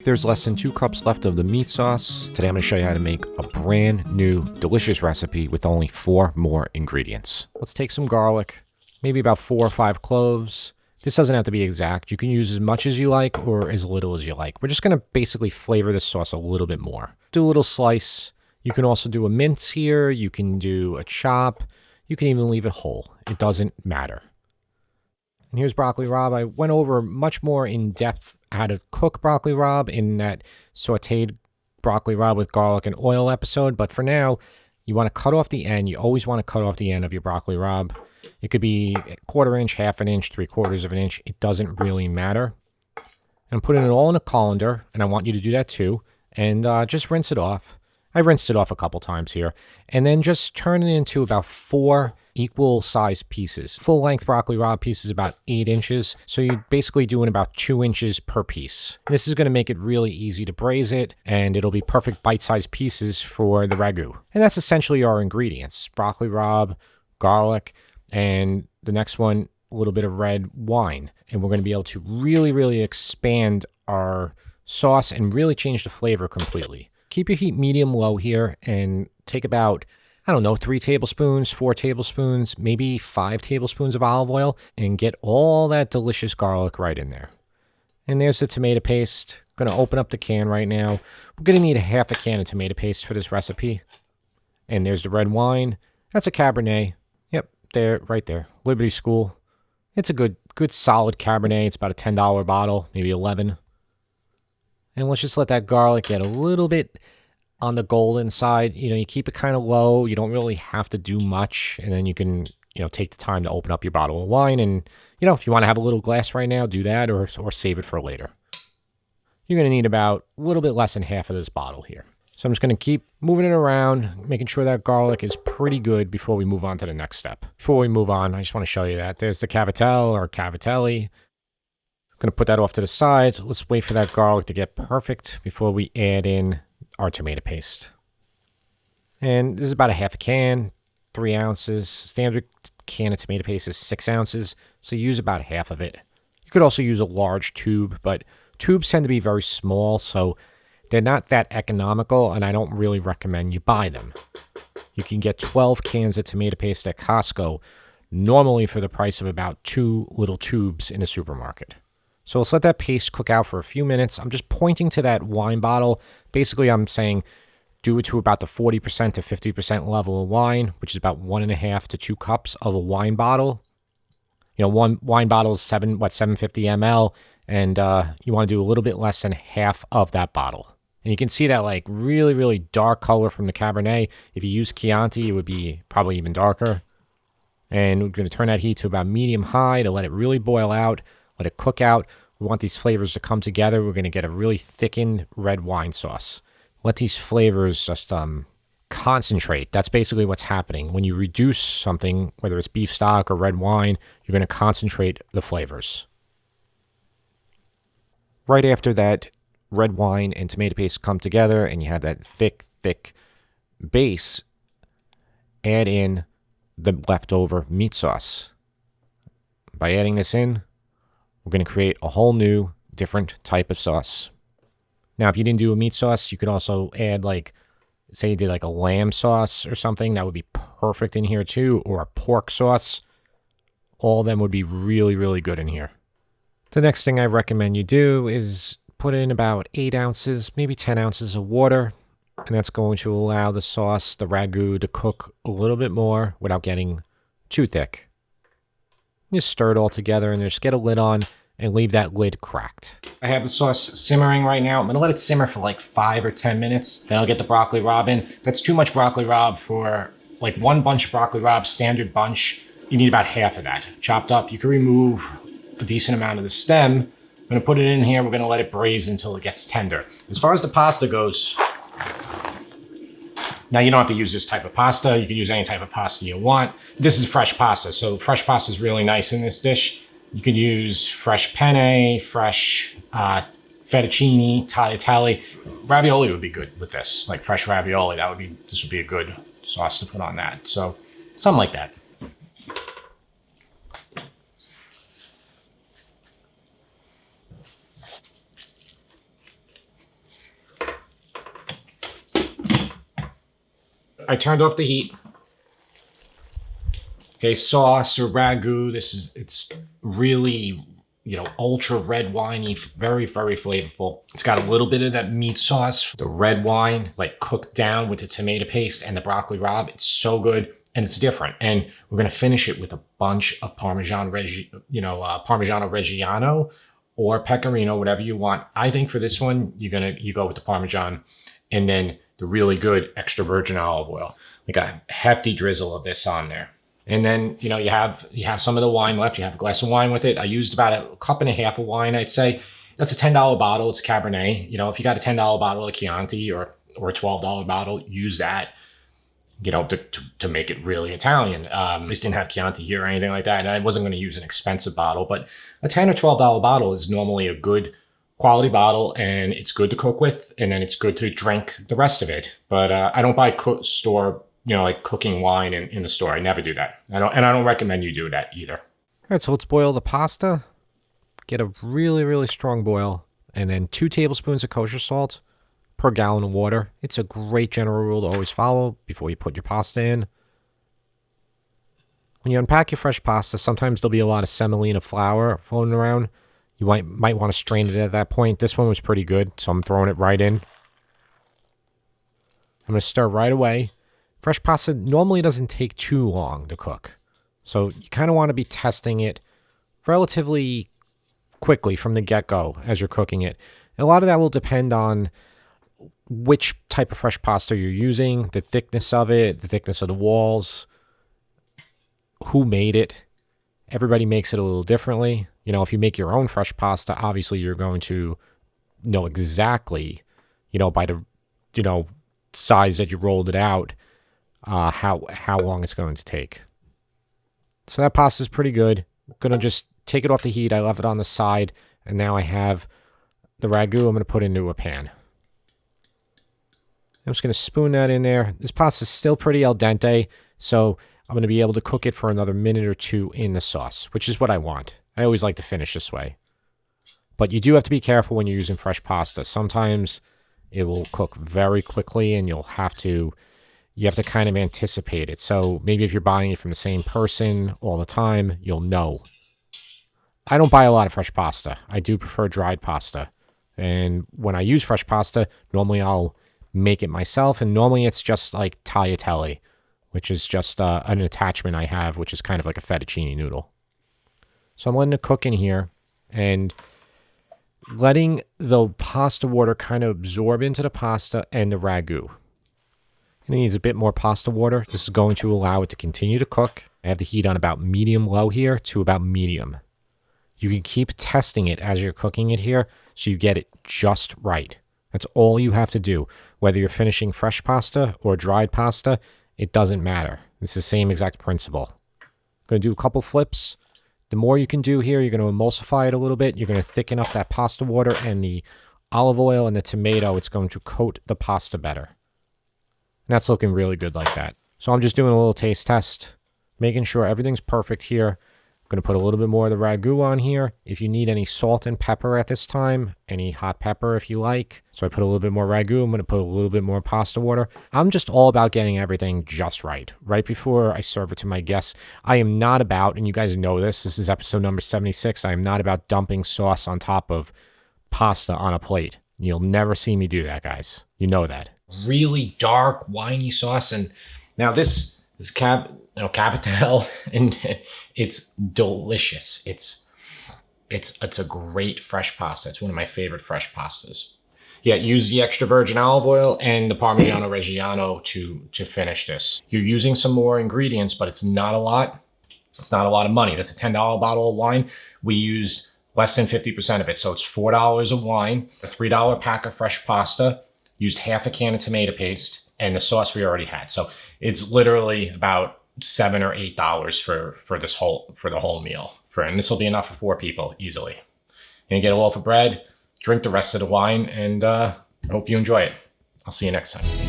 There's less than 2 cups left of the meat sauce. Today I'm going to show you how to make a brand new delicious recipe with only 4 more ingredients. Let's take some garlic, maybe about 4 or 5 cloves. This doesn't have to be exact. You can use as much as you like or as little as you like. We're just going to basically flavor this sauce a little bit more. Do a little slice. You can also do a mince here. You can do a chop. You can even leave it whole. It doesn't matter. And here's broccoli rabe. I went over much more in depth how to cook broccoli rabe in that sauteed broccoli rabe with garlic and oil episode. But for now, you want to cut off the end. You always want to cut off the end of your broccoli rabe. It could be a 1/4 inch, 1/2 inch, 3/4 of an inch. It doesn't really matter. And I'm putting it all in a colander, and I want you to do that too. And just rinse it off. I rinsed it off a couple times here. And then just turn it into about 4 equal size pieces. Full length broccoli rabe piece is about 8 inches. So you're basically doing about 2 inches per piece. This is going to make it really easy to braise it, and it'll be perfect bite-sized pieces for the ragu. And that's essentially our ingredients. Broccoli rabe, garlic, and the next one, a little bit of red wine. And we're going to be able to really expand our sauce and really change the flavor completely. Keep your heat medium-low here and take about, 3 tablespoons, 4 tablespoons, maybe 5 tablespoons of olive oil, and get all that delicious garlic right in there. And there's the tomato paste. I'm going to open up the can right now. We're going to need a 1/2 can of tomato paste for this recipe. And there's the red wine. That's a Cabernet. Yep, there, right there. Liberty School. It's a good solid Cabernet. It's about a $10 bottle, maybe 11. And let's just let that garlic get a little bit on the golden side. You keep it kind of low. You don't really have to do much. And then you can, take the time to open up your bottle of wine. And, if you want to have a little glass right now, do that or save it for later. You're going to need about a little bit less than half of this bottle here. So I'm just going to keep moving it around, making sure that garlic is pretty good before we move on to the next step. Before we move on, I just want to show you that. There's the Cavatelli or Cavatelli. Going to put that off to the side. Let's wait for that garlic to get perfect before we add in our tomato paste. And this is about a 1/2 can, 3 ounces. Standard can of tomato paste is 6 ounces, so use about half of it. You could also use a large tube, but tubes tend to be very small, so they're not that economical, and I don't really recommend you buy them. You can get 12 cans of tomato paste at Costco, normally for the price of about 2 little tubes in a supermarket. So let's let that paste cook out for a few minutes. I'm just pointing to that wine bottle. Basically, I'm saying do it to about the 40% to 50% level of wine, which is about 1.5 to 2 cups of a wine bottle. One wine bottle is 750 ml, and you want to do a little bit less than half of that bottle. And you can see that like really dark color from the Cabernet. If you use Chianti, it would be probably even darker. And we're going to turn that heat to about medium-high to let it really boil out. Let it cook out. We want these flavors to come together. We're going to get a really thickened red wine sauce. Let these flavors just concentrate. That's basically what's happening. When you reduce something, whether it's beef stock or red wine, you're going to concentrate the flavors. Right after that red wine and tomato paste come together and you have that thick base, add in the leftover meat sauce. By adding this in, we're going to create a whole new, different type of sauce. Now, if you didn't do a meat sauce, you could also add say you did a lamb sauce or something. That would be perfect in here too, or a pork sauce. All of them would be really good in here. The next thing I recommend you do is put in about 8 ounces, maybe 10 ounces of water. And that's going to allow the sauce, the ragu, to cook a little bit more without getting too thick. Just stir it all together and just get a lid on and leave that lid cracked. I have the sauce simmering right now. I'm going to let it simmer for 5 or 10 minutes. Then I'll get the broccoli rabe in. That's too much broccoli rabe for one bunch of broccoli rabe, standard bunch. You need about half of that chopped up. You can remove a decent amount of the stem. I'm going to put it in here. We're going to let it braise until it gets tender. As far as the pasta goes, now you don't have to use this type of pasta. You can use any type of pasta you want. This is fresh pasta, so fresh pasta is really nice in this dish. You could use fresh penne, fresh fettuccine, tagliatelle. Ravioli would be good with this, fresh ravioli. This would be a good sauce to put on that. So something like that. I turned off the heat. Okay, sauce or ragu. It's really, ultra red winey, very, very flavorful. It's got a little bit of that meat sauce, the red wine, like cooked down with the tomato paste and the broccoli rabe. It's so good and it's different. And we're gonna finish it with a bunch of Parmigiano Reggiano or Pecorino, whatever you want. I think for this one, you go with the Parmesan and then the really good extra virgin olive oil. Like a hefty drizzle of this on there. And then, you have some of the wine left. You have a glass of wine with it. I used about a cup and a half of wine, I'd say. That's a $10 bottle. It's Cabernet. If you got a $10 bottle of Chianti or a $12 bottle, use that, to make it really Italian. I just didn't have Chianti here or anything like that. And I wasn't going to use an expensive bottle. But a $10 or $12 bottle is normally a good quality bottle. And it's good to cook with. And then it's good to drink the rest of it. But I don't buy store like cooking wine in the store. I never do that. I don't recommend you do that either. All right, so let's boil the pasta. Get a really, really strong boil. And then 2 tablespoons of kosher salt per gallon of water. It's a great general rule to always follow before you put your pasta in. When you unpack your fresh pasta, sometimes there'll be a lot of semolina flour floating around. You might want to strain it at that point. This one was pretty good, so I'm throwing it right in. I'm going to stir right away. Fresh pasta normally doesn't take too long to cook. So you kind of want to be testing it relatively quickly from the get-go as you're cooking it. And a lot of that will depend on which type of fresh pasta you're using, the thickness of it, the thickness of the walls, who made it. Everybody makes it a little differently. If you make your own fresh pasta, obviously you're going to know exactly, by the, size that you rolled it out, how long it's going to take. So that pasta is pretty good. I'm going to just take it off the heat. I left it on the side, and now I have the ragu I'm going to put into a pan. I'm just going to spoon that in there. This pasta is still pretty al dente, so I'm going to be able to cook it for another minute or 2 in the sauce, which is what I want. I always like to finish this way. But you do have to be careful when you're using fresh pasta. Sometimes it will cook very quickly, and you have to kind of anticipate it. So maybe if you're buying it from the same person all the time, you'll know. I don't buy a lot of fresh pasta. I do prefer dried pasta. And when I use fresh pasta, normally I'll make it myself. And normally it's just like tagliatelle, which is just an attachment I have, which is kind of like a fettuccine noodle. So I'm letting it cook in here and letting the pasta water kind of absorb into the pasta and the ragu. It needs a bit more pasta water. This is going to allow it to continue to cook. I have the heat on about medium-low here to about medium. You can keep testing it as you're cooking it here so you get it just right. That's all you have to do. Whether you're finishing fresh pasta or dried pasta, it doesn't matter. It's the same exact principle. I'm going to do a couple flips. The more you can do here, you're going to emulsify it a little bit. You're going to thicken up that pasta water, and the olive oil and the tomato, it's going to coat the pasta better. And that's looking really good like that. So I'm just doing a little taste test, making sure everything's perfect here. I'm going to put a little bit more of the ragu on here. If you need any salt and pepper at this time, any hot pepper if you like. So I put a little bit more ragu. I'm going to put a little bit more pasta water. I'm just all about getting everything just right. Right before I serve it to my guests, I am not about, and you guys know this is episode number 76, I am not about dumping sauce on top of pasta on a plate. You'll never see me do that, guys. You know that. Really dark, winey sauce. And now this Cavatelli, and it's delicious. It's a great fresh pasta. It's one of my favorite fresh pastas. Yeah, use the extra virgin olive oil and the Parmigiano Reggiano to finish this. You're using some more ingredients, but it's not a lot. It's not a lot of money. That's a $10 bottle of wine. We used less than 50% of it. So it's $4 of wine, a $3 pack of fresh pasta, used half a can of tomato paste, and the sauce we already had. So it's literally about $7 or $8 for the whole meal. And this will be enough for 4 people easily. And you get a loaf of bread, drink the rest of the wine, and I hope you enjoy it. I'll see you next time.